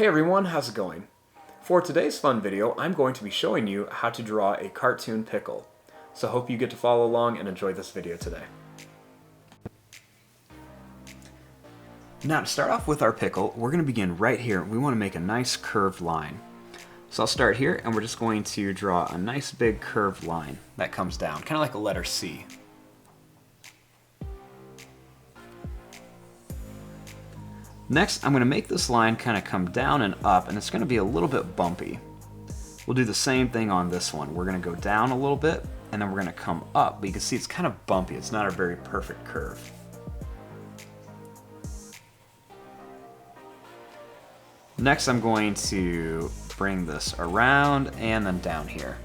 Hey everyone, how's it going? For today's fun video, I'm going to be showing you how to draw a cartoon pickle. So hope you get to follow along and enjoy this video today. Now to start off with our pickle, we're going to begin right here. We want to make a nice curved line. So I'll start here and we're just going to draw a nice big curved line that comes down, kind of like a letter C. Next, I'm going to make this line kind of come down and up, and it's going to be a little bit bumpy. We'll do the same thing on this one. We're going to go down a little bit, and then we're going to come up, but you can see it's kind of bumpy. It's not a very perfect curve. Next, I'm going to bring this around and then down here.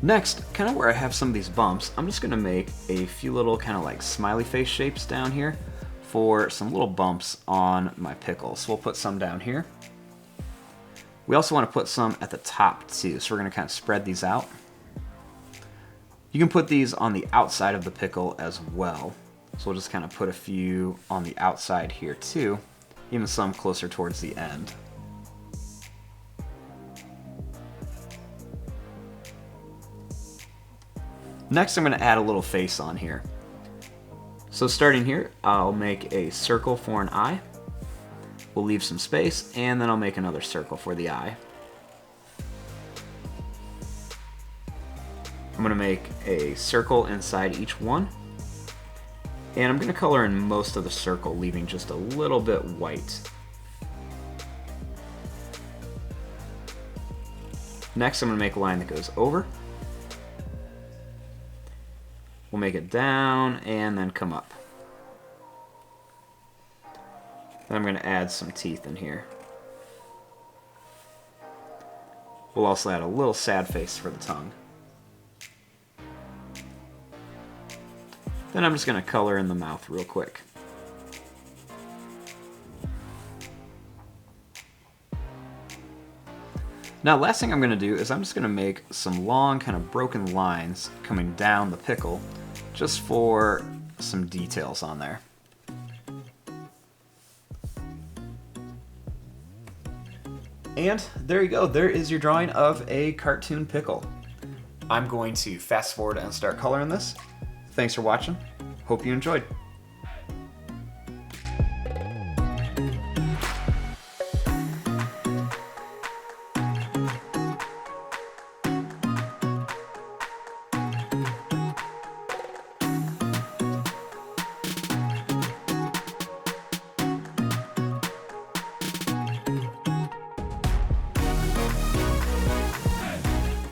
Next, kind of where I have some of these bumps, I'm just going to make a few little kind of like smiley face shapes down here for some little bumps on my pickle. So we'll put some down here. We also want to put some at the top too, so we're going to kind of spread these out. You can put these on the outside of the pickle as well. So we'll just kind of put a few on the outside here too, even some closer towards the end. Next, I'm going to add a little face on here. So starting here, I'll make a circle for an eye. We'll leave some space, and then I'll make another circle for the eye. I'm going to make a circle inside each one. And I'm going to color in most of the circle, leaving just a little bit white. Next, I'm going to make a line that goes over. We'll make it down and then come up. Then I'm going to add some teeth in here. We'll also add a little sad face for the tongue. Then I'm just going to color in the mouth real quick. Now, last thing I'm going to do is I'm just going to make some long kind of broken lines coming down the pickle just for some details on there. And there you go, there is your drawing of a cartoon pickle. I'm going to fast forward and start coloring this. Thanks for watching. Hope you enjoyed.